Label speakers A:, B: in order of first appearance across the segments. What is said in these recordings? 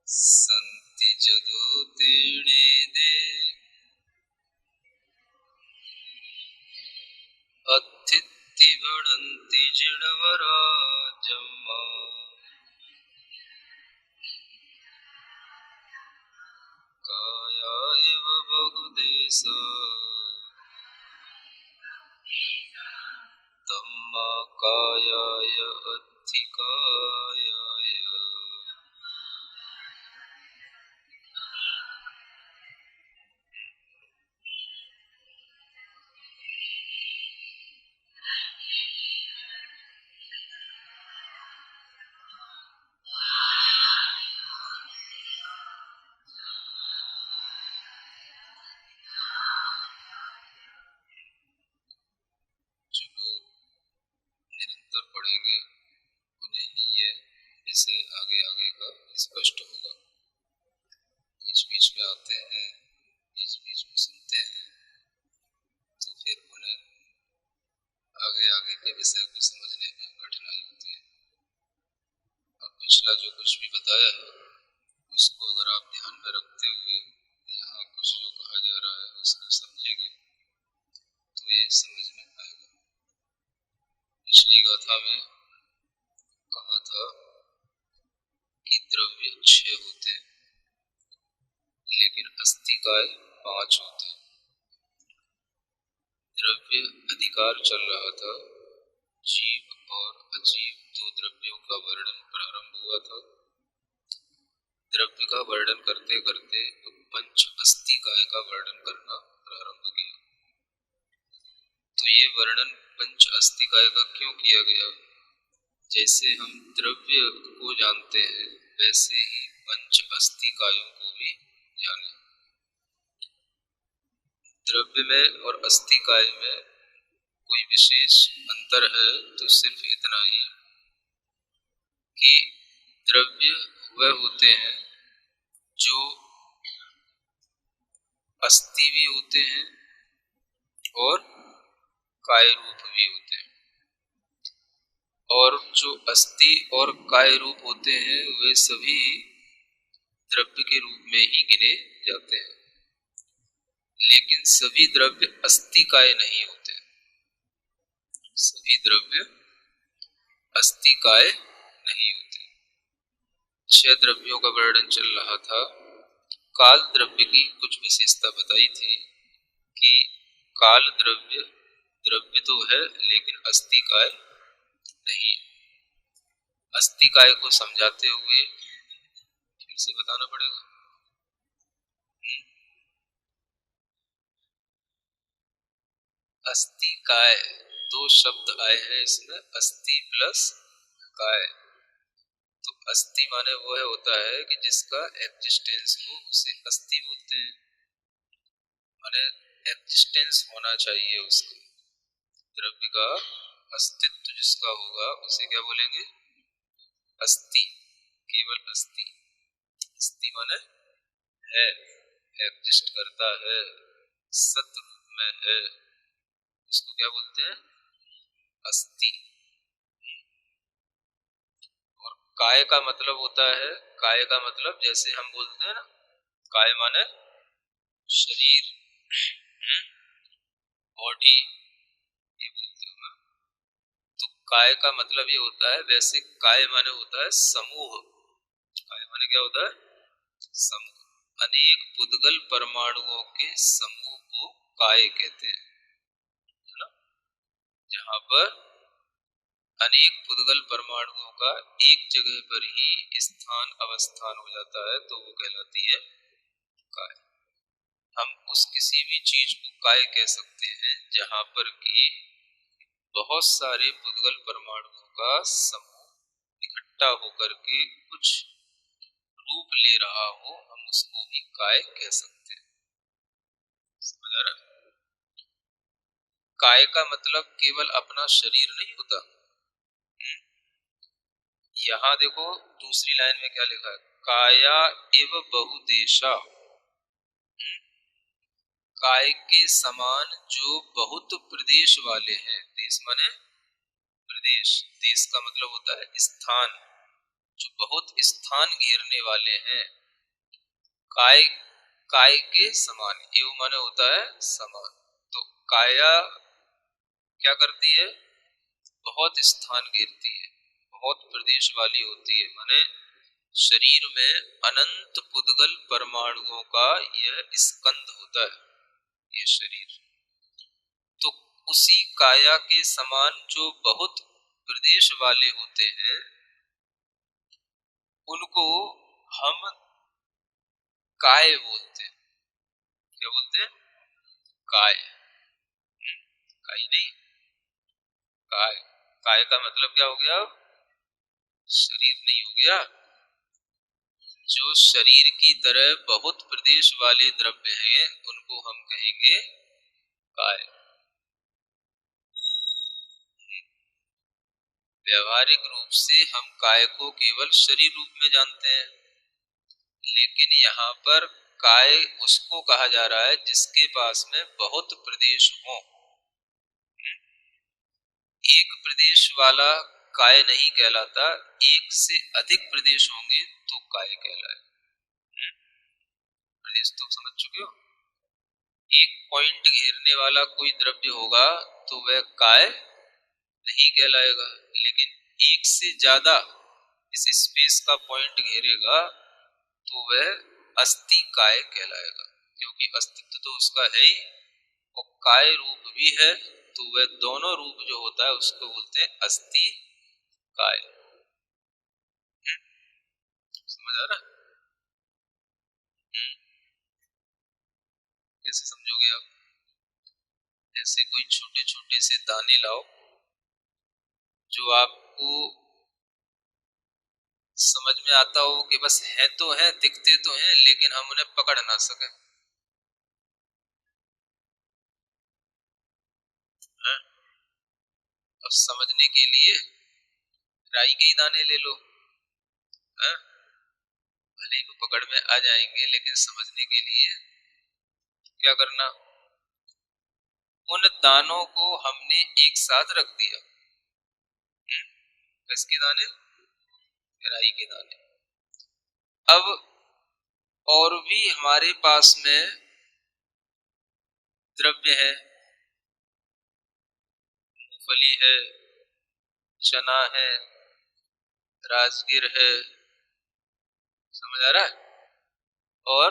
A: संति जदोतीर्णे दे अत्थिति भणन्ति जिणवराजम्मा काया इव बहुदेशा तम्मा कायाय अधिकायाय निरंतर पढ़ेंगे उन्हें ही ये विषय आगे आगे का स्पष्ट होगा। बीच बीच में आते हैं, बीच बीच में सुनते हैं, तो फिर उन्हें आगे आगे के विषय को समझने में कठिनाई होती है। और पिछला जो कुछ भी बताया है उसको अगर आप ध्यान में रखते हुए यहाँ कुछ जो कहा जा रहा है उसको समझेंगे तो ये समझ में आएगा। पिछली गाथा में कहा था कि द्रव्य 6 होते हैं लेकिन अस्थिकाय 5 होते हैं। द्रव्य अधिकार चल रहा था, जीव और अजीव 2 द्रव्यों का वर्णन प्रारंभ हुआ था। द्रव्य का वर्णन करते करते पंच अस्थिकाय का वर्णन करना प्रारंभ किया। तो ये वर्णन पंच अस्थिकाय का क्यों किया गया? जैसे हम द्रव्य को जानते हैं वैसे ही पंच अस्थिकायों को भी जाने। द्रव्य में और अस्थिकाय में कोई विशेष अंतर है तो सिर्फ इतना ही कि द्रव्य वह होते हैं जो अस्थि भी होते हैं और काय रूप भी होते हैं, और जो अस्थि और काय रूप होते हैं वे सभी द्रव्य के रूप में ही गिने जाते हैं। लेकिन सभी द्रव्य अस्थिकाय नहीं होते। सभी द्रव्य अस्थिकाय नहीं होते। 6 द्रव्यों का वर्णन चल रहा था। काल द्रव्य की कुछ विशेषता बताई थी कि काल द्रव्य द्रव्य तो है लेकिन अस्थिकाय नहीं। अस्थिकाय को समझाते हुए फिर से बताना पड़ेगा। अस्थिकाय 2 शब्द आए हैं इसमें, अस्थि प्लस काय। तो अस्थि माने वो है होता है कि जिसका एग्जिस्टेंस हो उसे अस्थि बोलते हैं, माने एग्जिस्टेंस होना चाहिए उसका। द्रव्य का अस्तित्व जिसका होगा उसे क्या बोलेंगे? अस्थि। केवल अस्थि। अस्थि माने है, एग्जिस्ट करता है, सत रूप में है, उसको क्या बोलते हैं? अस्थि। और काय का मतलब होता है, काय का मतलब जैसे हम बोलते हैं ना, काय माने शरीर, बॉडी, ये बोलते हो ना। तो काय का मतलब ये होता है, वैसे काय माने होता है समूह। काय माने क्या होता है? समूह। अनेक पुद्गल परमाणुओं के समूह को काय कहते हैं, है ना। जहां पर अनेक पुद्गल परमाणुओं का एक जगह पर ही स्थान अवस्थान हो जाता है तो वो कहलाती है काय। हम उस किसी भी चीज को काय कह सकते हैं जहां पर कि बहुत सारे पुद्गल परमाणुओं का समूह इकट्ठा होकर के कुछ रूप ले रहा हो, हम उसको भी काय कह सकते हैं। समझ आ रहा है? काय का मतलब केवल अपना शरीर नहीं होता। यहाँ देखो दूसरी लाइन में क्या लिखा है, काया एव बहुदेशा। काय के समान जो बहुत प्रदेश वाले हैं। देश माने प्रदेश, देश का मतलब होता है स्थान। जो बहुत स्थान घेरने वाले हैं, काय काय के समान। एव माने होता है समान। तो काया क्या करती है? बहुत स्थान घेरती है, बहुत प्रदेश वाली होती है। माने शरीर में अनंत पुद्गल परमाणुओं का यह स्कंद होता है, ये शरीर। तो उसी काया के समान जो बहुत प्रदेश वाले होते हैं, उनको हम काय बोलते हैं। क्या बोलते हैं? काय। काय नहीं, काय। काय का मतलब क्या हो गया? शरीर नहीं हो गया। जो शरीर की तरह बहुत प्रदेश वाले द्रव्य हैं, उनको हम कहेंगे काय। व्यवहारिक रूप से हम काय को केवल शरीर रूप में जानते हैं, लेकिन यहाँ पर काय उसको कहा जा रहा है जिसके पास में बहुत प्रदेश हो। एक प्रदेश वाला काय नहीं कहलाता, एक से अधिक प्रदेश होंगे तो काय कहलाए। प्रदेश तो समझ चुके हो। एक पॉइंट घेरने वाला कोई द्रव्य होगा तो वह काय नहीं कहलाएगा, लेकिन एक से ज्यादा इस स्पेस का पॉइंट घेरेगा तो वह अस्थि काय कहलाएगा, क्योंकि अस्तित्व तो उसका है ही और काय रूप भी है। तो वह दोनों रूप जो होता है उसको बोलते हैं अस्थि काय। समझ आ रहा? कैसे समझोगे आप? ऐसे कोई छोटे छोटे से दाने लाओ जो आपको समझ में आता हो कि बस है तो है, दिखते तो हैं, लेकिन हम उन्हें पकड़ ना सके। हाँ? अब समझने के लिए राई के ही दाने ले लो। हाँ? भले ही वो पकड़ में आ जाएंगे, लेकिन समझने के लिए क्या करना? उन दानों को हमने एक साथ रख दिया। किसके दाने? राई के दाने। अब और भी हमारे पास में द्रव्य है, मूंगफली है, चना है, राजगिर है, समझ आ रहा है, और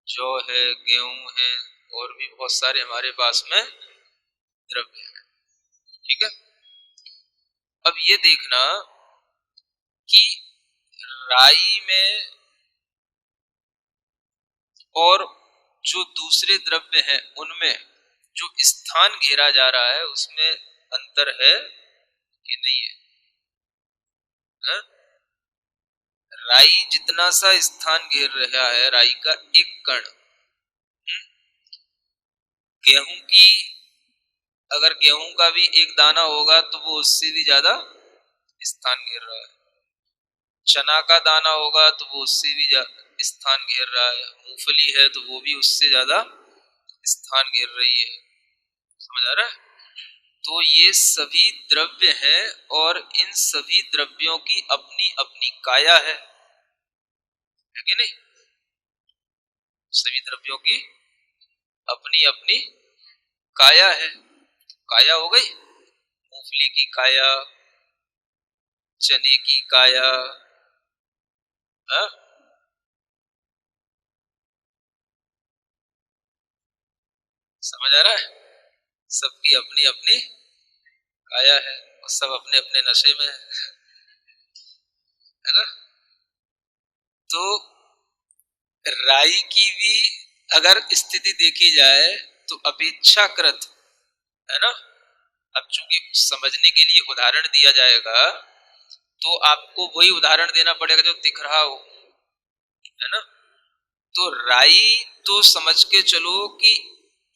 A: जौ है, गेहूं है, और भी बहुत सारे हमारे पास में द्रव्य है। ठीक है। अब ये देखना कि राई में और जो दूसरे द्रव्य हैं उनमें जो स्थान घेरा जा रहा है उसमें अंतर है कि नहीं है? हा? राई जितना सा स्थान घेर रहा है, राई का एक कण, गेहूं की अगर गेहूं का भी एक दाना होगा तो वो उससे भी ज्यादा स्थान घेर रहा है। चना का दाना होगा तो वो उससे भी स्थान घेर रहा है। मूंगफली है तो वो भी उससे ज्यादा स्थान घेर रही है। समझ आ रहा है? तो ये सभी द्रव्य हैं और इन सभी द्रव्यों की अपनी अपनी काया है कि नहीं? सभी द्रव्यों की अपनी अपनी काया है। काया हो गई मूंगफली की काया, चने की काया। हा? समझ आ रहा है? सबकी अपनी अपनी काया है और सब अपने अपने नशे में है ना? तो राई की भी अगर स्थिति देखी जाए तो अपेक्षाकृत, है ना? अब चूंकि समझने के लिए उदाहरण दिया जाएगा तो आपको वही उदाहरण देना पड़ेगा जो दिख रहा हो, है ना? तो राई तो समझ के चलो कि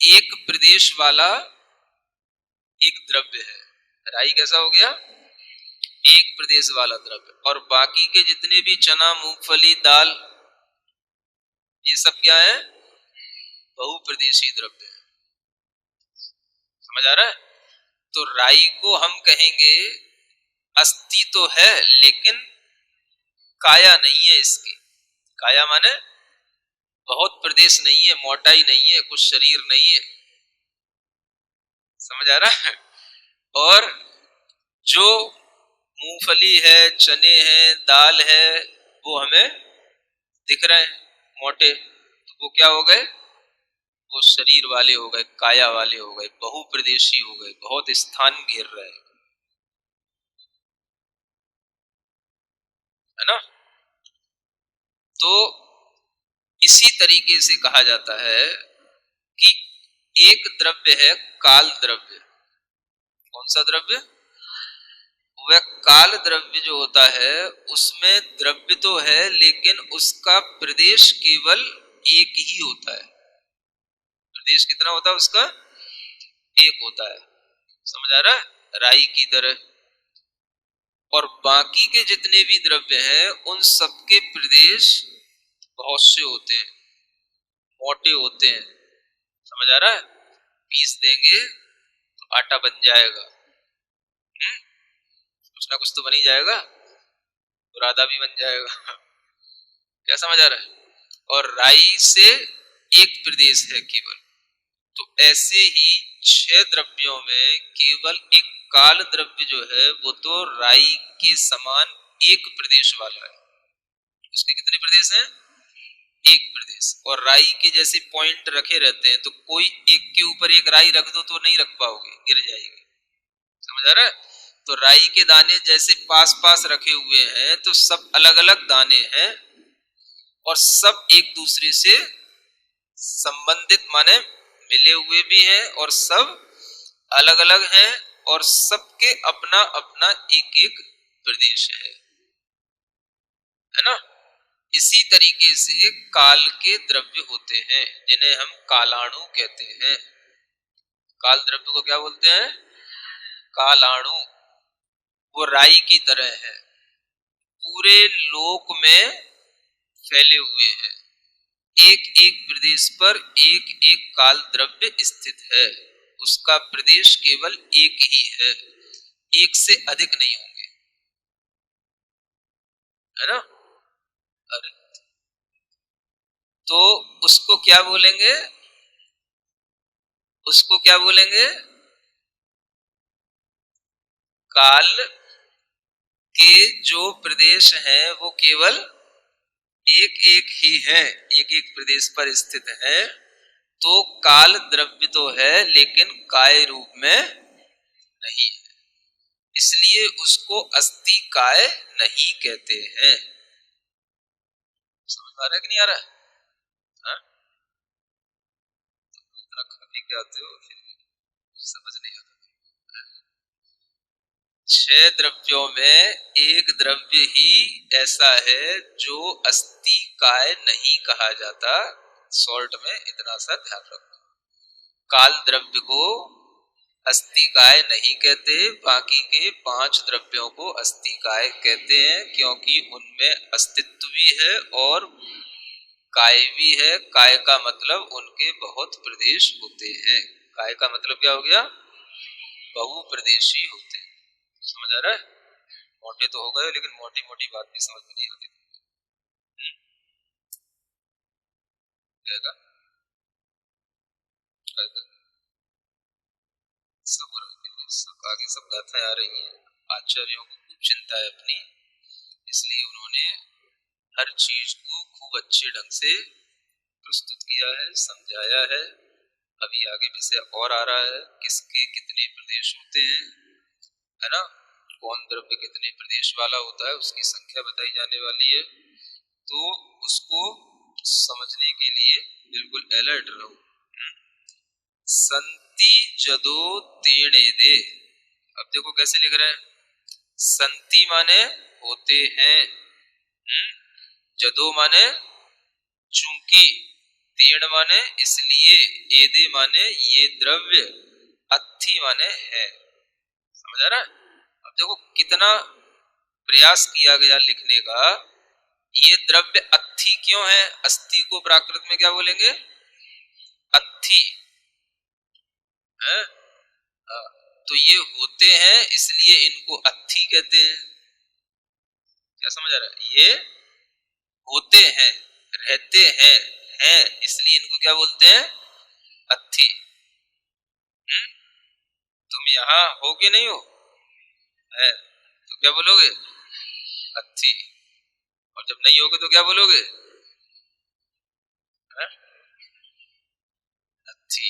A: एक प्रदेश वाला एक द्रव्य है। राई कैसा हो गया? एक प्रदेश वाला द्रव्य। और बाकी के जितने भी चना, मूंगफली, दाल, ये सब क्या है? बहुप्रदेशीय द्रव्य है। समझ आ रहा है? तो राई को हम कहेंगे अस्थि तो है, लेकिन काया नहीं है इसकी। काया माने बहुत प्रदेश नहीं है, मोटाई नहीं है, कुछ शरीर नहीं है, समझ आ रहा है। और जो मूंगफली है, चने हैं, दाल है, वो हमें दिख रहे हैं मोटे, तो वो क्या हो गए, वो शरीर वाले हो गए, काया वाले हो गए, बहुप्रदेशी हो गए, बहुत स्थान घेर रहे हैं, है ना। तो इसी तरीके से कहा जाता है कि एक द्रव्य है काल द्रव्य। कौन सा द्रव्य? वह काल द्रव्य जो होता है उसमें द्रव्य तो है लेकिन उसका प्रदेश केवल एक ही होता है। प्रदेश कितना होता है उसका? एक होता है, समझ आ रहा है, राई की तरह। और बाकी के जितने भी द्रव्य हैं उन सबके प्रदेश बहुत से होते हैं, मोटे होते हैं, समझ आ रहा है। पीस देंगे तो आटा बन जाएगा, कुछ ना कुछ तो बन ही जाएगा, बुरादा भी बन जाएगा क्या समझ आ रहा है। और राई से एक प्रदेश है केवल। तो ऐसे ही 6 द्रव्यों में केवल एक काल द्रव्य जो है वो तो राई के समान एक प्रदेश वाला है। उसके कितने प्रदेश हैं? एक प्रदेश। और राई के जैसे पॉइंट रखे रहते हैं, तो कोई एक के ऊपर एक राई रख दो तो नहीं रख पाओगे, गिर जाएगी, समझ आ रहा है। तो राई के दाने जैसे पास पास रखे हुए हैं तो सब अलग अलग दाने हैं और सब एक दूसरे से संबंधित माने मिले हुए भी हैं और सब अलग अलग हैं और सबके अपना अपना एक एक प्रदेश है ना। इसी तरीके से काल के द्रव्य होते हैं जिन्हें हम कालाणु कहते हैं। काल द्रव्य को क्या बोलते हैं? कालाणु। वो राई की तरह है, पूरे लोक में फैले हुए हैं, एक एक प्रदेश पर एक एक काल द्रव्य स्थित है, उसका प्रदेश केवल एक ही है, एक से अधिक नहीं होंगे, है ना। अरे तो उसको क्या बोलेंगे? उसको क्या बोलेंगे? काल के जो प्रदेश हैं वो केवल एक एक ही है, एक एक प्रदेश पर स्थित है। तो काल द्रव्य तो है लेकिन काय रूप में नहीं है, इसलिए उसको अस्थि काय नहीं कहते हैं। समझ आ रहा है कि नहीं आ रहा है? हाँ? तो इतना खा पी के आते हो फिर समझ नहीं आता। 6 द्रव्यों में एक द्रव्य ही ऐसा है जो अस्थि काय नहीं कहा जाता। सॉल्ट में इतना सा ध्यान रखो, काल द्रव्य को अस्थि काय नहीं कहते, बाकी के 5 द्रव्यों को अस्थि काय कहते हैं क्योंकि उनमें अस्तित्व भी है और काय भी है। काय का मतलब उनके बहुत प्रदेश होते हैं। काय का मतलब क्या हो गया? बहुप्रदेशी होते हैं, समझ आ रहा है। मोटे तो हो गए लेकिन मोटी मोटी बात भी समझ में नहीं आती। सब सब आगे सब गाथा आ रही है। आचार्यों को खूब चिंता है अपनी, इसलिए उन्होंने हर चीज को खूब अच्छे ढंग से प्रस्तुत किया है, समझाया है। अभी आगे विषय और आ रहा है, किसके कितने प्रदेश होते हैं, है ना, कौन द्रव्य कितने प्रदेश वाला होता है उसकी संख्या बताई जाने वाली है। तो उसको समझने के लिए बिल्कुल अलर्ट रहो। संति जदो तेणे दे। अब देखो कैसे लिख रहे हैं, संति माने होते हैं, जदो माने चूंकि, तीर्ण माने इसलिए, एदे माने ये द्रव्य, अत्थि माने है। समझ आ रहा है। अब देखो कितना प्रयास किया गया लिखने का। ये द्रव्य अत्थि क्यों है? अस्थि को प्राकृत में क्या बोलेंगे? अत्थि है। तो ये होते हैं इसलिए इनको अत्थि कहते हैं। क्या समझ आ रहा है? ये होते हैं, रहते हैं, इसलिए इनको क्या बोलते हैं? अत्थी। तुम यहाँ हो कि नहीं हो? है तो क्या बोलोगे? अत्थी। और जब नहीं होगे तो क्या बोलोगे? है? अत्थी।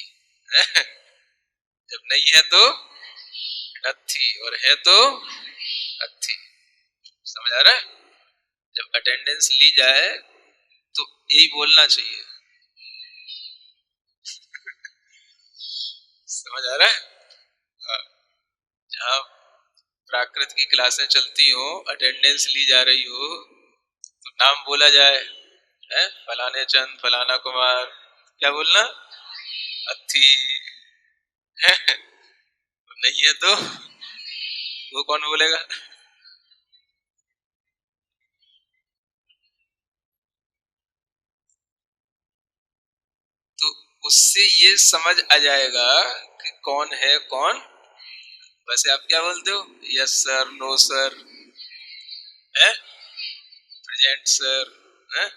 A: जब नहीं है तो अत्थी, और है तो अत्थी। समझ आ रहा है? जब अटेंडेंस ली जाए तो यही बोलना चाहिए। समझ आ रहा है? हाँ, जहाँ प्राकृत की क्लासें चलती हो, अटेंडेंस ली जा रही हो, तो नाम बोला जाए, है फलाने चंद, फलाना कुमार, क्या बोलना? अत्थी। है? नहीं है तो वो कौन बोलेगा? तो उससे ये समझ आ जाएगा कि कौन है कौन। वैसे आप क्या बोलते हो? यस सर, नो सर, है प्रेजेंट सर, है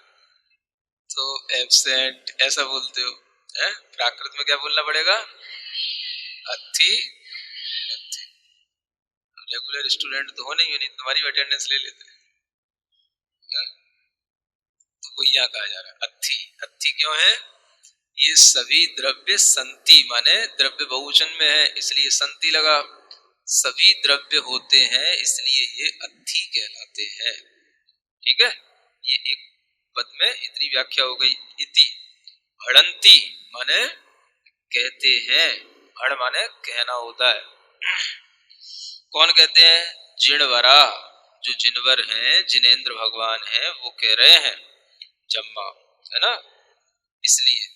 A: तो एब्सेंट, ऐसा बोलते हो। है प्राकृत में क्या बोलना पड़ेगा? अथी। अथी। रेगुलर स्टूडेंट तो हो नहीं, तुम्हारी अटेंडेंस ले लेते हैं। तो वो यहाँ कहा जा रहा है अथी। अथी क्यों है? ये सभी द्रव्य संति, माने द्रव्य बहुवचन में है इसलिए संति लगा। सभी द्रव्य होते हैं इसलिए ये अथी कहलाते हैं। ठीक है, ये एक पद में इतनी व्याख्या हो गई। इति हड़ंती माने कहते हैं, हड़ माने कहना होता है। कौन कहते हैं? जिणवरा, जो जिनवर हैं, जिनेंद्र भगवान हैं, वो कह रहे हैं। जम्मा, है ना? इसलिए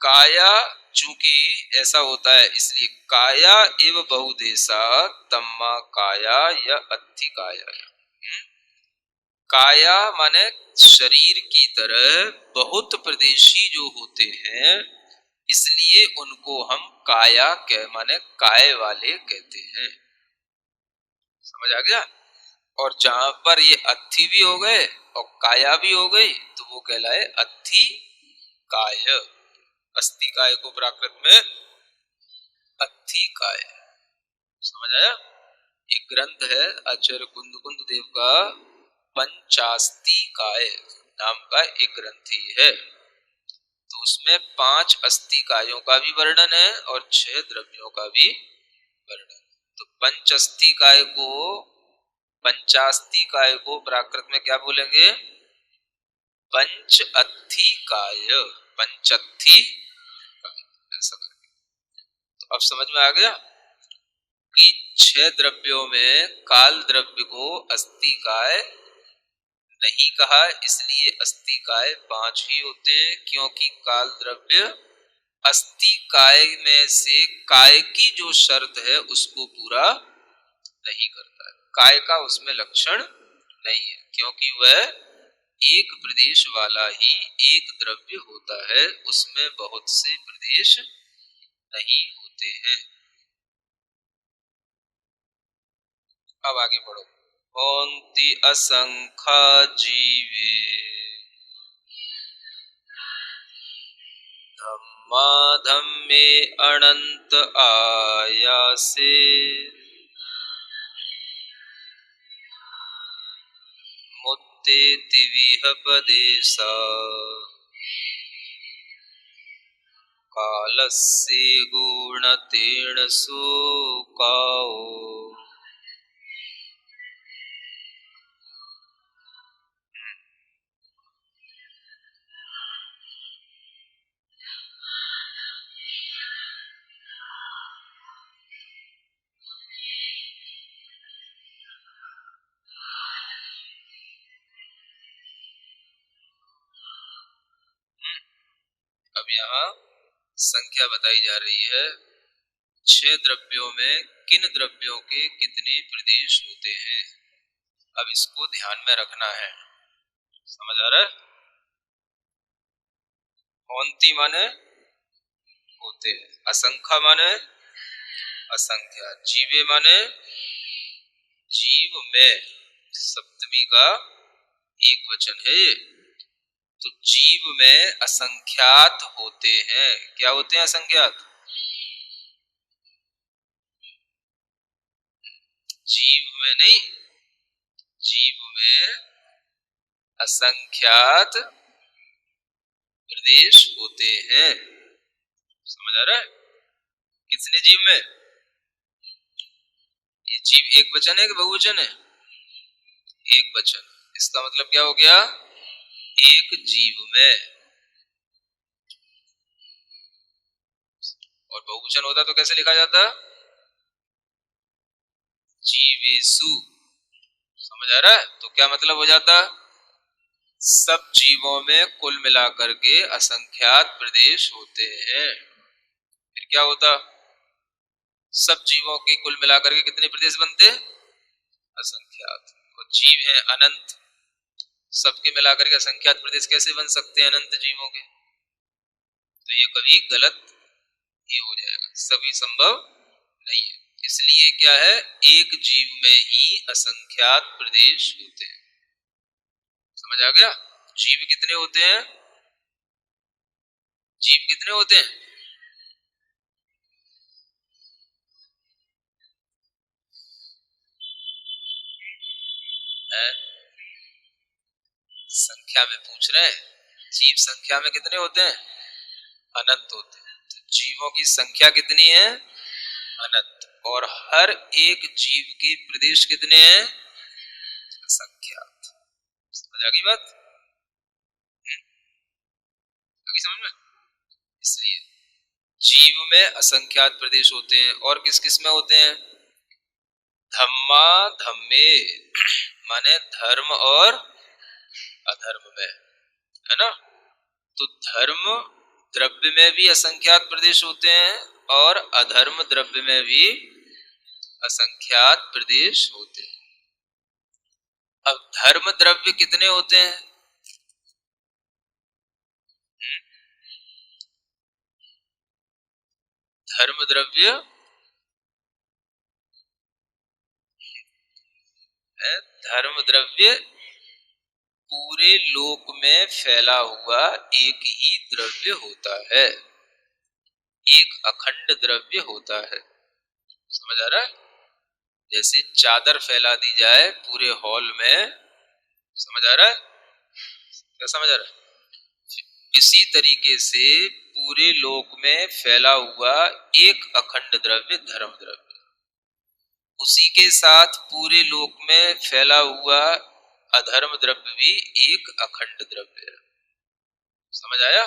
A: काया, चूंकि ऐसा होता है इसलिए काया एव बहुदेशा तम्मा काया या अत्थि काया। काया माने शरीर की तरह बहुत प्रदेशी जो होते हैं, इसलिए उनको हम काया कह माने काय वाले कहते हैं। समझ आ गया? और जहां पर ये अत्थि भी हो गए और काया भी हो गई तो वो कहलाए अत्थि काय। अस्थि काय को प्राकृत में अत्थि काय। समझ आया? एक ग्रंथ है आचार्य कुंद कुंद देव का, पंचास्ति काय नाम का एक ग्रंथ ही है। तो उसमें 5 अस्थि कायों का भी वर्णन है और 6 द्रव्यों का भी वर्णन। तो पंचअस्थि काय को, पंचास्ति काय को प्राकृत में क्या बोलेंगे? पंच अत्थि काय, पंचत्थि काय, ऐसा करके। तो अब समझ में आ गया कि 6 द्रव्यों में काल द्रव्य को अस्थि काय नहीं कहा, इसलिए अस्थि काय 5 ही होते हैं, क्योंकि काल द्रव्य अस्थि काय में से काय की जो शर्त है उसको पूरा नहीं करता है। काय का उसमें लक्षण नहीं है, क्योंकि वह एक प्रदेश वाला ही एक द्रव्य होता है, उसमें बहुत से प्रदेश नहीं होते हैं। अब आगे बढ़ो। कौंति असंख्या जीवे धम्मा धम्मे अनंत आयासे मुत्तेति विहपदेशा कालस्य गुणतेन शोकाओ। अब यहाँ संख्या बताई जा रही है, 6 द्रव्यों में किन द्रव्यों के कितने प्रदेश होते हैं। अब इसको ध्यान में रखना है। समझ आ रहा है? कौंती माने होते हैं, असंख्या माने असंख्या, जीवे माने जीव में, सप्तमी का एक वचन है ये। तो जीव में असंख्यात होते हैं। क्या होते हैं? असंख्यात। जीव में नहीं, जीव में असंख्यात प्रदेश होते हैं। समझ आ रहा है? कितने जीव में? ये जीव एक वचन है कि बहुवचन है? एक वचन। इसका मतलब क्या हो गया? एक जीव में। और बहुवचन होता तो कैसे लिखा जाता? जीवेशु। समझ आ रहा है? तो क्या मतलब हो जाता? सब जीवों में कुल मिलाकर के असंख्यात प्रदेश होते हैं। फिर क्या होता? सब जीवों के कुल मिलाकर के कितने प्रदेश बनते? असंख्यात। और जीव है अनंत, सबके मिलाकर के असंख्यात प्रदेश कैसे बन सकते हैं अनंत जीवों के? तो ये कभी गलत ही हो जाएगा, सभी संभव नहीं है। इसलिए क्या है? एक जीव में ही असंख्यात प्रदेश होते हैं। समझ आ गया? जीव कितने होते हैं? जीव कितने होते हैं? है? संख्या में पूछ रहे हैं। जीव संख्या में कितने होते हैं? अनंत होते हैं। तो जीवों की संख्या कितनी है? अनंत। और हर एक जीव के प्रदेश कितने हैं? असंख्यात। समझ आ गई बात? आगे समझ में? इसलिए जीव में असंख्यात प्रदेश होते हैं। और किस किस में होते हैं? धम्मा धम्मे माने धर्म और अधर्म में, है ना? तो धर्म द्रव्य में भी असंख्यात प्रदेश होते हैं और अधर्म द्रव्य में भी असंख्यात प्रदेश होते हैं। अब धर्म द्रव्य कितने होते हैं? धर्म द्रव्य है, धर्म द्रव्य पूरे लोक में फैला हुआ एक ही द्रव्य होता है, एक अखंड द्रव्य होता है। समझ आ रहा है? जैसे चादर फैला दी जाए पूरे हॉल में, समझ आ रहा है? क्या समझ आ रहा है? इसी तरीके से पूरे लोक में फैला हुआ एक अखंड द्रव्य धर्म द्रव्य, उसी के साथ पूरे लोक में फैला हुआ अधर्म द्रव्य भी एक अखंड द्रव्य है। समझ आया?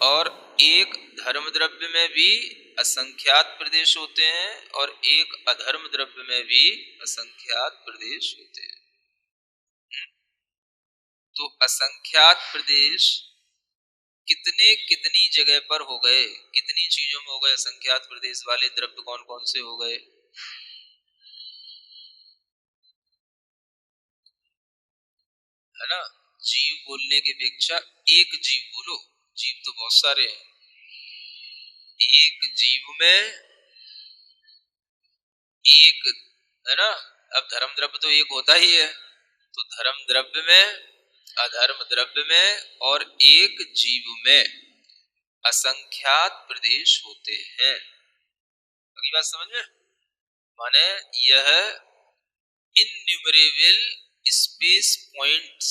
A: और एक धर्म द्रव्य में भी असंख्यात प्रदेश होते हैं और एक अधर्म द्रव्य में भी असंख्यात प्रदेश होते हैं। तो असंख्यात प्रदेश कितने कितनी जगह पर हो गए? कितनी चीजों में हो गए असंख्यात प्रदेश वाले द्रव्य? कौन कौन से हो गए? है ना? जीव बोलने की अपेक्षा एक जीव बोलो। जीव तो बहुत सारे हैं। एक जीव में एक, है ना? अब धर्म द्रव्य तो एक होता ही है। तो धर्म द्रव्य में, अधर्म द्रव्य में और एक जीव में असंख्यात प्रदेश होते हैं। अगली बात समझ में? माने यह इन्यूमरेबल स्पेस पॉइंट्स,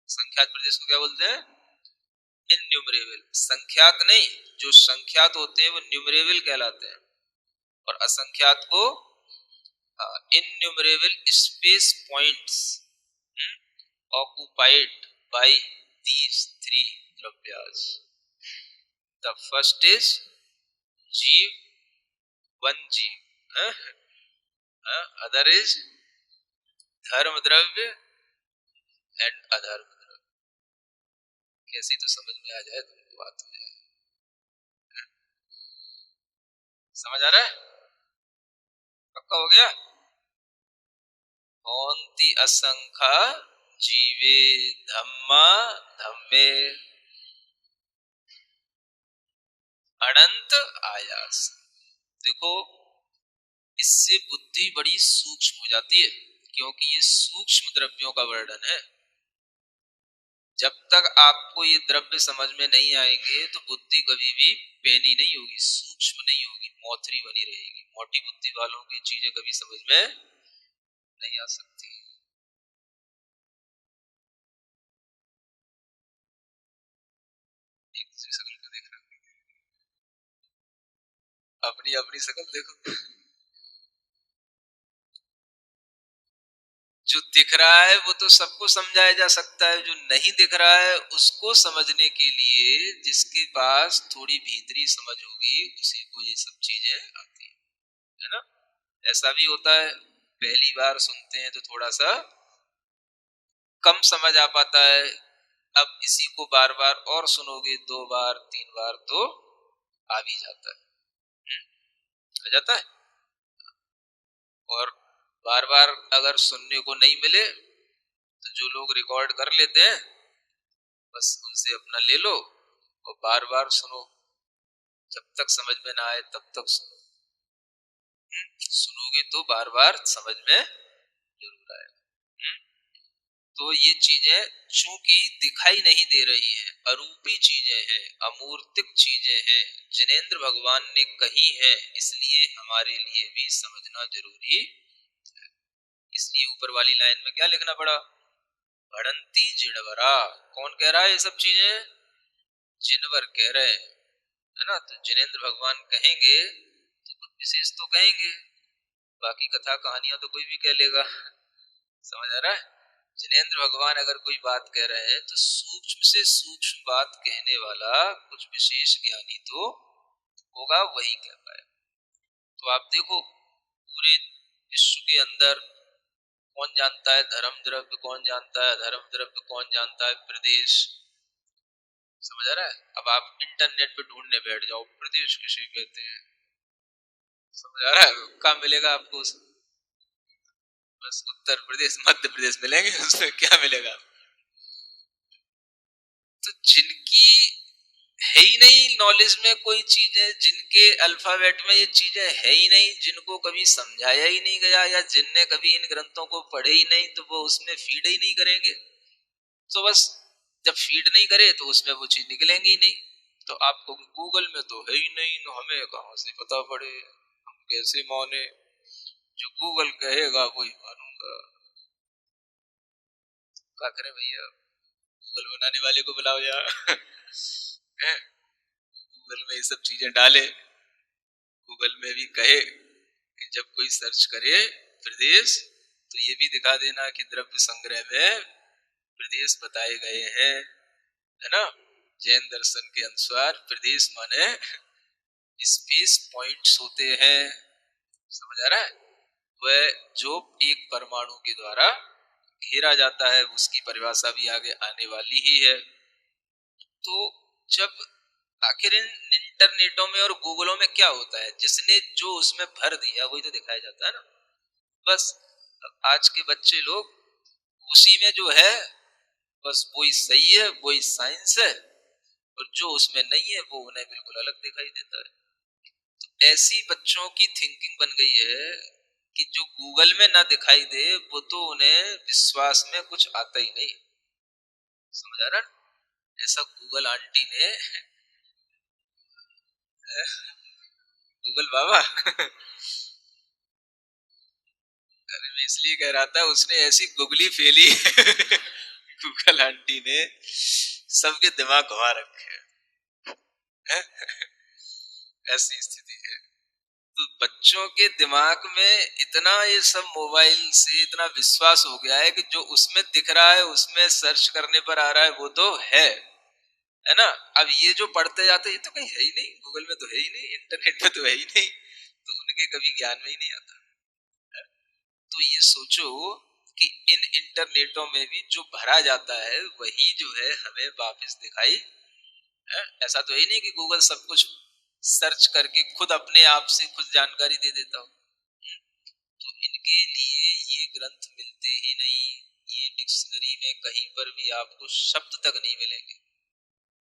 A: संख्यात प्रदेश को क्या बोलते हैं? इन्यूमरेबल। संख्यात नहीं, जो संख्यात होते हैं वो न्यूमरेबल कहलाते हैं और असंख्यात को innumerable space points occupied by these three dravyas. The first is jeev, one jeev. Other is dharma dravya and adharma dravya. कैसी तो समझ में आ जाए तुमको, बात हो जाए। समझ आ रहा है? पक्का हो गया? कौनती असंख्या जीवे धम्मा धम्मे अनंत आयास। देखो, इससे बुद्धि बड़ी सूक्ष्म हो जाती है। क्योंकि ये सूक्ष्म द्रव्यों का वर्णन है। जब तक आपको ये द्रव्य समझ में नहीं आएंगे तो बुद्धि कभी भी पैनी नहीं होगी, सूक्ष्म नहीं होगी, मोथरी बनी रहेगी। मोटी बुद्धि वालों की चीजें कभी समझ में नहीं आ सकती। एक दूसरी शक्ल को देख रहे हो, अपनी अपनी शक्ल देखो। जो दिख रहा है वो तो सबको समझाया जा सकता है, जो नहीं दिख रहा है उसको समझने के लिए जिसके पास थोड़ी भीतरी समझ होगी उसी को ये सब चीजें आती है ना। ऐसा भी होता है, पहली बार सुनते हैं तो थोड़ा सा कम समझ आ पाता है, अब इसी को बार बार और सुनोगे, 2 बार 3 बार तो आ भी जाता है। आ जाता है। और बार बार अगर सुनने को नहीं मिले तो जो लोग रिकॉर्ड कर लेते हैं बस उनसे अपना ले लो और बार बार सुनो, जब तक समझ में ना आए तब तक सुनो। सुनोगे तो बार बार समझ में जरूर आएगा। तो ये चीजें चूंकि दिखाई नहीं दे रही है, अरूपी चीजें हैं, अमूर्तिक चीजें हैं, जिनेंद्र भगवान ने कही है, इसलिए हमारे लिए भी समझना जरूरी है। इसलिए ऊपर वाली लाइन में क्या लिखना पड़ा, भड़ंती जिणवरा। कौन कह रहा है ये सब चीजें, जिनवर कह रहे हैं, है ना। तो जिनेंद्र भगवान कहेंगे तो कुछ विशेष तो कहेंगे, बाकी कथा कहानियां तो कोई भी कह लेगा। समझ आ रहा है। जिनेंद्र भगवान अगर कोई बात कह रहे हैं तो सूक्ष्म से सूक्ष्म बात कहने वाला कुछ विशेष ज्ञानी तो होगा, वही कह पाए। तो आप देखो पूरे विश्व के अंदर कौन जानता है धर्म द्रव्य, कौन जानता है धर्म द्रव्य, कौन जानता है प्रदेश। समझ आ रहा है। अब आप इंटरनेट पे ढूंढने बैठ जाओ प्रदेश किसे कहते हैं, समझ आ रहा है, कहाँ मिलेगा आपको। बस उत्तर प्रदेश मध्य प्रदेश मिलेंगे, उसमें क्या मिलेगा। तो जिनकी है ही नहीं नॉलेज में कोई चीजें, जिनके अल्फाबेट में ये चीजें है ही नहीं, जिनको कभी समझाया ही नहीं गया, या जिनने कभी इन ग्रंथों को पढ़े ही नहीं, तो वो उसमें फीड ही नहीं करेंगे। तो बस जब फीड नहीं करे तो उसमें वो चीज निकलेंगी ही नहीं। तो आपको गूगल में तो है ही नहीं, तो हमें कहां से पता पड़े, हम कैसे माने, जो गूगल कहेगा वही मानूंगा। क्या करें भैया, गूगल बनाने वाले को बुलाओ यार। गूगल में ये सब चीजें डाले, गूगल में भी कहे कि जब कोई सर्च करे प्रदेश तो ये भी दिखा देना कि द्रव्य संग्रह में प्रदेश बताए गए हैं, है ना। जैन दर्शन के अनुसार प्रदेश माने स्पेस पॉइंट्स होते हैं। समझ आ रहा है। वह जो एक परमाणु के द्वारा घेरा जाता है उसकी परिभाषा भी आगे आने वाली ही है। तो जब आखिर इन इंटरनेटों में और गूगलों में क्या होता है, जिसने जो उसमें भर दिया वही तो दिखाया जाता है ना। बस अब आज के बच्चे लोग उसी में जो है बस वही सही है, वही साइंस है, और जो उसमें नहीं है वो उन्हें बिल्कुल अलग दिखाई देता है। तो ऐसी बच्चों की थिंकिंग बन गई है कि जो गूगल में ना दिखाई दे वो तो उन्हें विश्वास में कुछ आता ही नहीं। समझ आ रहा है? ऐसा गूगल आंटी ने गूगल बाबा। अरे मैं इसलिए कह रहा था उसने ऐसी गुगली फेली गूगल आंटी ने सबके दिमाग घुमा रखे हैं। ऐसी स्थिति है। तो बच्चों के दिमाग में इतना ये सब मोबाइल से इतना विश्वास हो गया है कि जो उसमें दिख रहा है उसमें सर्च करने पर आ रहा है वो तो है ना। अब ये जो पढ़ते जाते हैं ये तो कहीं है ही नहीं, गूगल में तो है ही नहीं, इंटरनेट में तो है ही नहीं, तो उनके कभी ज्ञान में ही नहीं आता। तो ये सोचो कि इन इंटरनेटों में भी जो भरा जाता है वही जो है हमें वापस दिखाई है। ऐसा तो है ही नहीं कि गूगल सब कुछ सर्च करके खुद अपने आप से खुद जानकारी दे देता हो। तो इनके लिए ये ग्रंथ मिलते ही नहीं, ये डिक्शनरी में कहीं पर भी आपको शब्द तक नहीं मिलेंगे।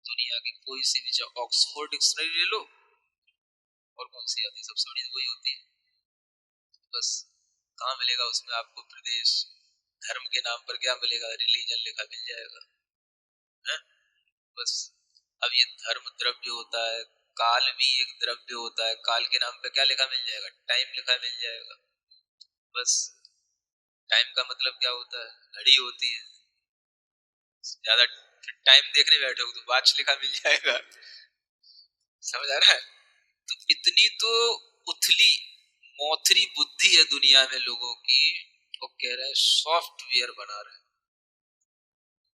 A: दुनिया की कोई सी भी चाहे ऑक्सफोर्ड डिक्शनरी ले लो, और कौन सी आती है सबसे बड़ी वही होती है बस। कहाँ मिलेगा उसमें आपको प्रदेश? धर्म के नाम पर क्या मिलेगा? रिलीजन लिखा मिल जाएगा है? बस। अब ये धर्म द्रव्य होता है, काल भी एक द्रव्य होता है, काल के नाम पे क्या लिखा मिल जाएगा? टाइम लिखा मिल जाएगा। बस। टाइम का मतलब क्या होता है? घड़ी होती है। ज्यादा टाइम देखने बैठे हो तो वॉच लिखा मिल जाएगा। समझ आ रहा है? तो इतनी तो उथली मोथरी बुद्धि है दुनिया में लोगों की। वो कह रहे हैं सॉफ्टवेयर बना रहे हैं।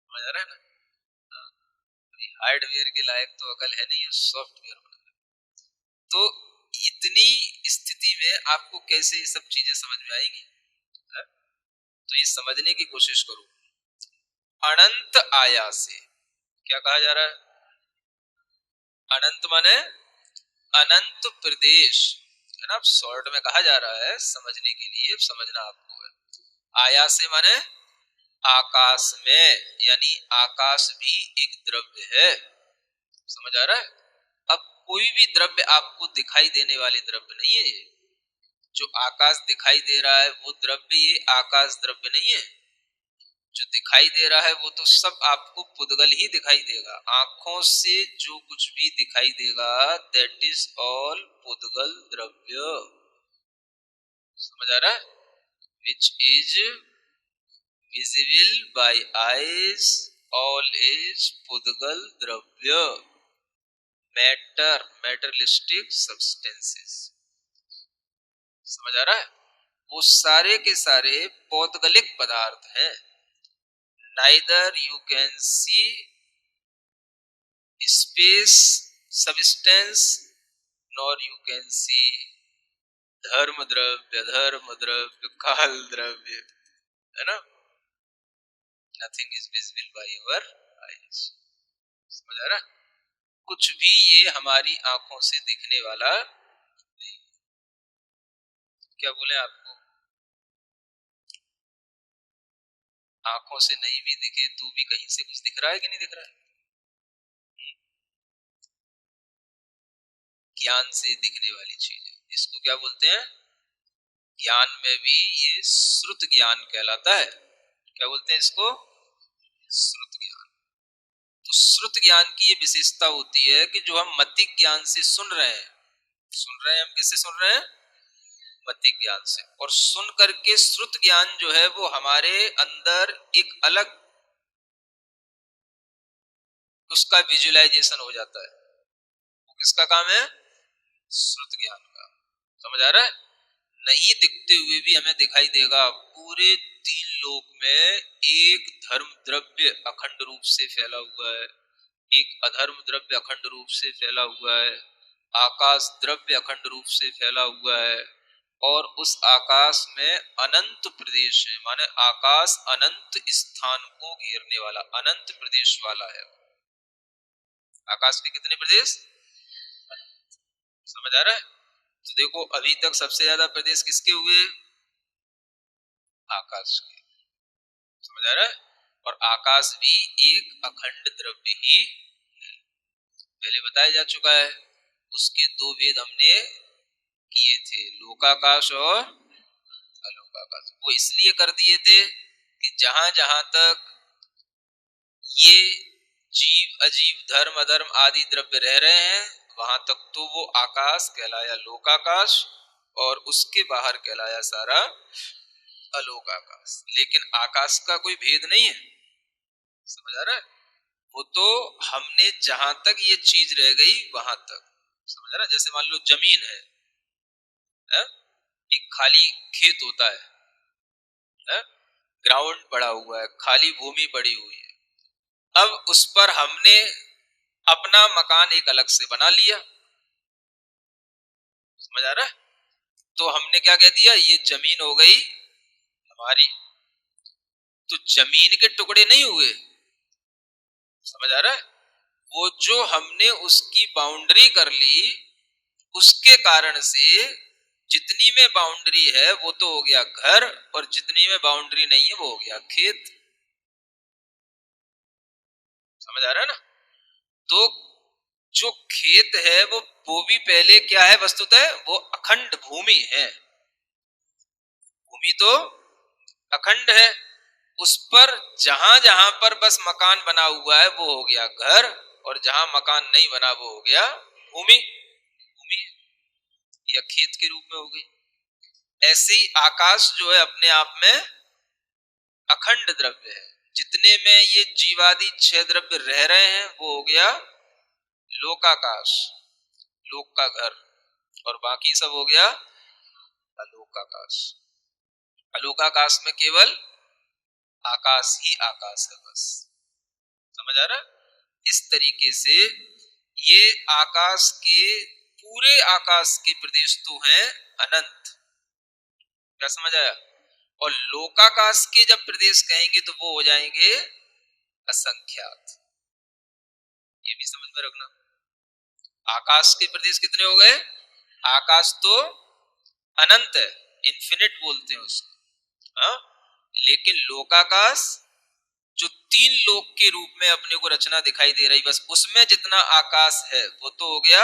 A: समझ आ रहा है ना? हाँ, हार्डवेयर के लायक तो अकल है नहीं है, सॉफ्टवेयर बना रहे हैं। तो इतनी स्थिति में आपको कैसे ये सब चीजें समझ में आएंगी? है? तो ये समझने की कोशिश करो। अनंत आया से क्या कहा जा रहा है? अनंत माने अनंत प्रदेश है ना। शॉर्ट में कहा जा रहा है, समझने के लिए समझना आपको है। आया से माने आकाश में, यानी आकाश भी एक द्रव्य है। समझ आ रहा है? अब कोई भी द्रव्य आपको दिखाई देने वाले द्रव्य नहीं है। जो आकाश दिखाई दे रहा है वो द्रव्य, ये आकाश द्रव्य नहीं है। जो दिखाई दे रहा है वो तो सब आपको पुद्गल ही दिखाई देगा। आंखों से जो कुछ भी दिखाई देगा दैट इज ऑल पुद्गल द्रव्य। समझ आ रहा है? Which is visible by eyes all is पुद्गल द्रव्य, मैटर, मैटरलिस्टिक सब्सटेंसेस। समझ आ रहा है? वो सारे के सारे पौद्गलिक पदार्थ हैं। Neither you can see space substance nor you can see धर्म द्रव्य, धर्म द्रव्य, काल द्रव्य, है ना। Nothing is visible by your eyes. समझ आ रहा? कुछ भी ये हमारी आंखों से दिखने वाला नहीं। क्या बोले आपको? आंखों से नहीं भी दिखे तो भी कहीं से कुछ दिख रहा है कि नहीं दिख रहा है? ज्ञान से दिखने वाली चीज है, इसको क्या बोलते हैं? ज्ञान में भी ये श्रुत ज्ञान कहलाता है। क्या बोलते हैं इसको? श्रुत ज्ञान। तो श्रुत ज्ञान की ये विशेषता होती है कि जो हम मतिक ज्ञान से सुन रहे हैं, हम किससे सुन रहे हैं? मतिक ज्ञान से। और सुन करके श्रुत ज्ञान जो है वो हमारे अंदर एक अलग उसका विजुअलाइजेशन हो जाता है। वो किसका काम है? श्रुत ज्ञान का। समझ आ रहा है? नहीं दिखते हुए भी हमें दिखाई देगा पूरे तीन लोक में एक धर्म द्रव्य अखंड रूप से फैला हुआ है, एक अधर्म द्रव्य अखंड रूप से फैला हुआ है, आकाश द्रव्य अखंड रूप से फैला हुआ है, और उस आकाश में अनंत प्रदेश है। माने आकाश अनंत स्थान को घेरने वाला, अनंत प्रदेश वाला है। आकाश के कितने प्रदेश? समझ आ रहा है? तो देखो अभी तक सबसे ज्यादा प्रदेश किसके हुए? आकाश के। समझ आ रहा है? और आकाश भी एक अखंड द्रव्य ही है। पहले बताया जा चुका है। उसके दो भेद हमने किए थे, लोकाकाश और अलोकाकाश। वो इसलिए कर दिए थे कि जहां जहां तक ये जीव अजीव धर्म अधर्म आदि द्रव्य रह रहे हैं वहां तक तो वो आकाश कहलाया लोकाकाश, और उसके बाहर कहलाया सारा अलोकाकाश। लेकिन आकाश का कोई भेद नहीं है। समझ आ रहा है? वो तो हमने जहां तक ये चीज रह गई वहां तक। समझ आ रहा है? जैसे मान लो जमीन है? एक खाली खेत होता है? ग्राउंड पड़ा हुआ है, खाली भूमि पड़ी हुई है। अब उस पर हमने अपना मकान एक अलग से बना लिया। समझ आ रहा है? तो हमने क्या कह दिया? ये जमीन हो गई हमारी। तो जमीन के टुकड़े नहीं हुए। समझ आ रहा है? वो जो हमने उसकी बाउंड्री कर ली उसके कारण से जितनी में बाउंड्री है वो तो हो गया घर, और जितनी में बाउंड्री नहीं है वो हो गया खेत। समझ आ रहा है ना? तो जो खेत है वो भी पहले क्या है? वस्तुतः वो अखंड भूमि है। भूमि तो अखंड है, उस पर जहां जहां पर बस मकान बना हुआ है वो हो गया घर, और जहां मकान नहीं बना वो हो गया भूमि। भूमि या खेत के रूप में हो गई। ऐसे ही आकाश जो है अपने आप में अखंड द्रव्य है। जितने में ये जीवादि छह द्रव्य रह रहे हैं वो हो गया लोकाकाश, लोक का घर, और बाकी सब हो गया अलोकाकाश। अलोकाकाश में केवल आकाश ही आकाश है बस। समझ आ रहा है? इस तरीके से ये आकाश के पूरे आकाश के प्रदेश तो हैं अनंत। क्या समझ आया? और लोकाकाश के जब प्रदेश कहेंगे तो वो हो जाएंगे असंख्यात। ये भी समझ में रखना। आकाश के प्रदेश कितने हो गए? आकाश तो अनंत है, इन्फिनिट बोलते हैं उसको। हाँ? लेकिन लोकाकाश जो तीन लोक के रूप में अपने को रचना दिखाई दे रही, बस उसमें जितना आकाश है वो तो हो गया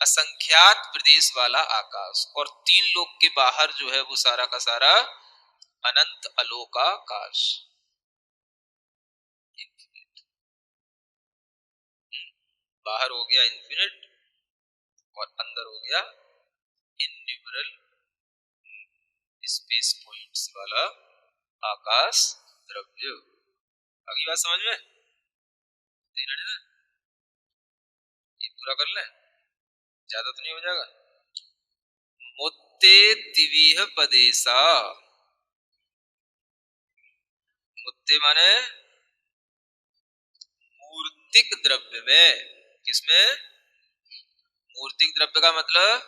A: असंख्यात प्रदेश वाला आकाश, और तीन लोक के बाहर जो है वो सारा का सारा अनंत अलोकाकाश। बाहर हो गया इन्फिनिट और अंदर हो गया इन्यूमरल स्पेस पॉइंट्स वाला आकाश द्रव्य। अगली बात समझ में? ये पूरा कर ले, ज्यादा तो नहीं हो जाएगा। मुत्ते तिविह पदेसा। मुत्ते माने मूर्तिक द्रव्य में। किसमें? मूर्तिक द्रव्य का मतलब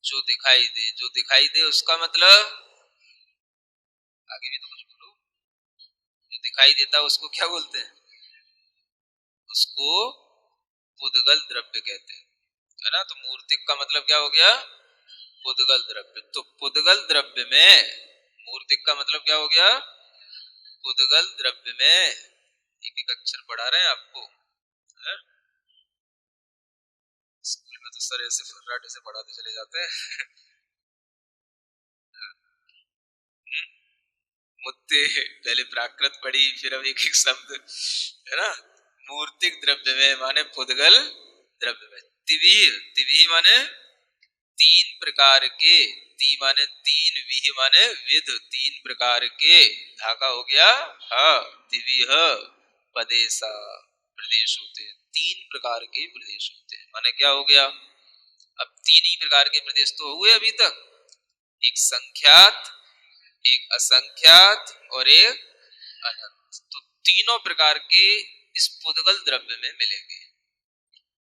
A: जो दिखाई दे, जो दिखाई दे उसका मतलब आगे भी तो कुछ बोलो। जो दिखाई देता उसको क्या बोलते हैं? उसको पुद्गल द्रव्य कहते हैं, है ना? तो मूर्तिक का मतलब क्या हो गया? पुद्गल द्रव्य। तो पुद्गल द्रव्य में मूर्तिक का मतलब क्या हो गया? पुद्गल द्रव्य में। एक एक अक्षर पढ़ा रहे हैं आपको, है? स्कूल में तो सर ऐसे फर्राटे से पढ़ाते चले जाते हैं। मुत्ते पहले प्राकृत पढ़ी, फिर अब एक एक शब्द, है ना? मूर्तिक द्रव्य में माने पुद्गल द्रव्य में। तिवी, तिवी माने तीन प्रकार के, ती माने तीन, विह माने विध, तीन प्रकार के। धाका हो गया ह, तिविह पदेसा, प्रदेश होते हैं। तीन प्रकार के प्रदेश होते हैं, माने क्या हो गया? अब तीन ही प्रकार के प्रदेश तो हुए अभी तक, एक संख्यात, एक असंख्यात और एक अनंत। तो तीनों प्रकार के इस पुद्गल द्रव्य में मिलेंगे।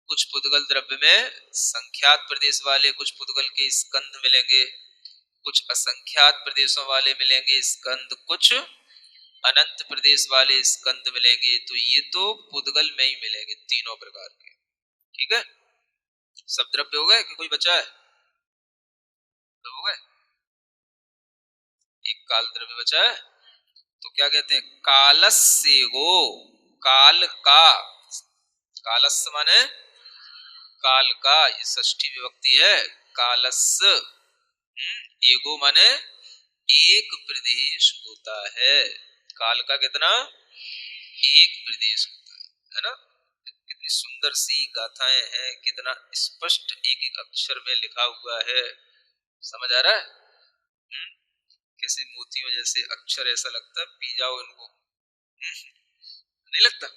A: कुछ पुद्गल द्रव्य में संख्यात प्रदेश वाले, कुछ पुद्गल के स्कंद मिलेंगे, कुछ असंख्यात प्रदेशों वाले मिलेंगे स्कंद, कुछ अनंत प्रदेश वाले स्कंद मिलेंगे। तो ये तो पुद्गल में ही मिलेंगे तीनों प्रकार के। ठीक है? सब द्रव्य हो गए कि कोई बचा है? सब हो गए। एक काल द्रव्य बचा है, तो क्या कहते हैं? कालस्य गो, काल का। कालस्य माने काल का, ये षष्ठी विभक्ति है। कालस्य एगो माने एक प्रदेश होता है। काल का कितना? एक प्रदेश होता है ना? कितनी सुंदर सी गाथाएं हैं, कितना स्पष्ट एक एक अक्षर में लिखा हुआ है। समझ आ रहा है? कैसे मोतियों जैसे अक्षर, ऐसा लगता है पी जाओ इनको। नहीं लगता?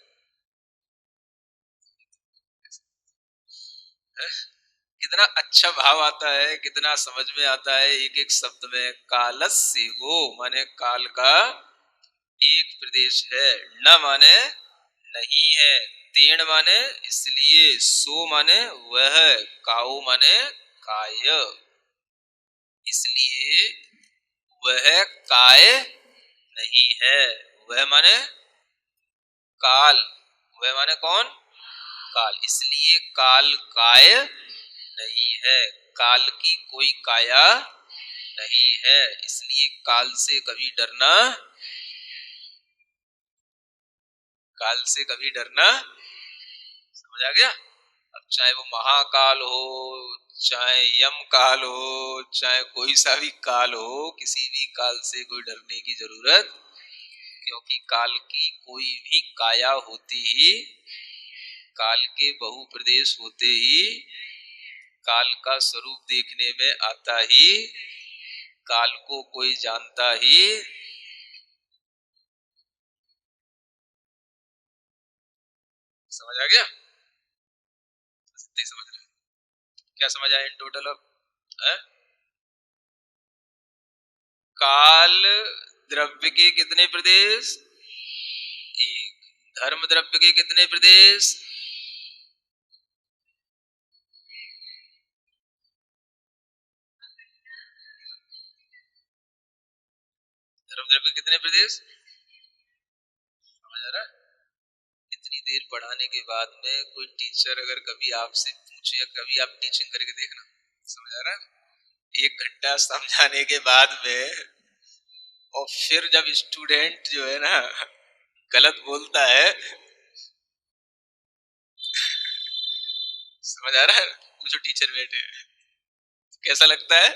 A: कितना अच्छा भाव आता है, कितना समझ में आता है एक एक शब्द में। कालस्य गो माने काल का एक प्रदेश है, न माने नहीं है, तेण माने इसलिए, सो माने वह, काऊ माने काय, इसलिए वह काय नहीं है। वह माने काल, वह माने कौन? काल, इसलिए काल काय नहीं है। काल की कोई काया नहीं है, इसलिए काल से कभी डरना, काल से कभी डरना। समझ आ गया? अब चाहे वो महाकाल हो, चाहे यम काल हो, चाहे कोई सा भी काल हो, किसी भी काल से कोई डरने की जरूरत, क्योंकि काल की कोई भी काया होती ही, काल के बहु प्रदेश होते ही, काल का स्वरूप देखने में आता ही, काल को कोई जानता ही। समझ आ गया? समझ रहे? क्या समझ आया इन टोटल अब? काल द्रव्य के कितने प्रदेश? एक। धर्म द्रव्य के कितने प्रदेश? धर्म द्रव्य के कितने प्रदेश? समझ आ रहा? इतनी देर पढ़ाने के बाद में कोई टीचर अगर कभी आपसे पूछे, या कभी आप टीचिंग करके देखना, समझ आ रहा है? 1 घंटा समझाने के बाद में, और फिर जब स्टूडेंट जो है ना गलत बोलता है, समझ आ रहा है? पूछो टीचर बैठे कैसा लगता है?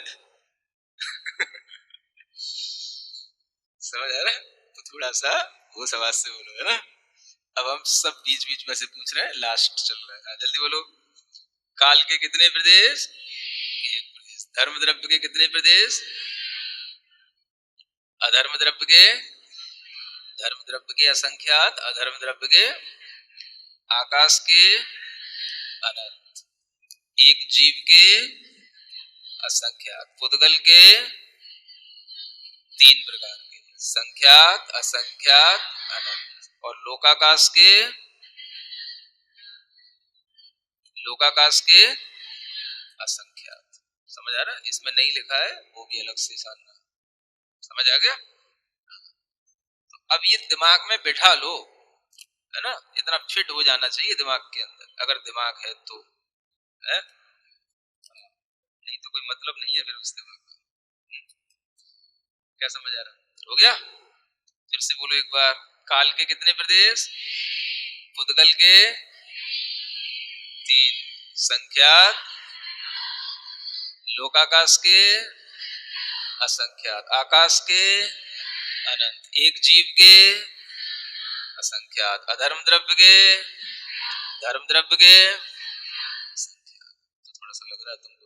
A: समझ आ रहा है? तो थोड़ा सा होश आवाज से बोलो, है ना? अब हम सब बीच बीच में से पूछ रहे हैं, लास्ट चल रहा है, जल्दी बोलो। काल के कितने प्रदेश? एक प्रदेश। धर्म द्रव्य के कितने प्रदेश? अधर्म द्रव्य के? धर्म द्रव्य के असंख्यात, अधर्म द्रव्य के? आकाश के अनंत। एक जीव के असंख्यात। पुद्गल के 3 प्रकार के, संख्यात, असंख्यात, अनंत। और लोकाकाश के? लोकाकाश के असंख्यात। समझ आ रहा है? इसमें नहीं लिखा है, वो भी अलग से जानना। समझ आ गया? तो अब ये दिमाग में बिठा लो, है ना? इतना फिट हो जाना चाहिए दिमाग के अंदर, अगर दिमाग है तो, है? नहीं तो कोई मतलब नहीं है फिर उस दिमाग का। क्या समझ आ रहा है? हो गया? फिर से बोलो एक बार। काल के कितने प्रदेश? पुद्गल के 3, संख्यात, लोकाकाश के असंख्यात, आकाश के अनंत, एक जीव के असंख्यात, अधर्म द्रव्य के, धर्म द्रव्य के। तो थोड़ा सा लग रहा है तुमको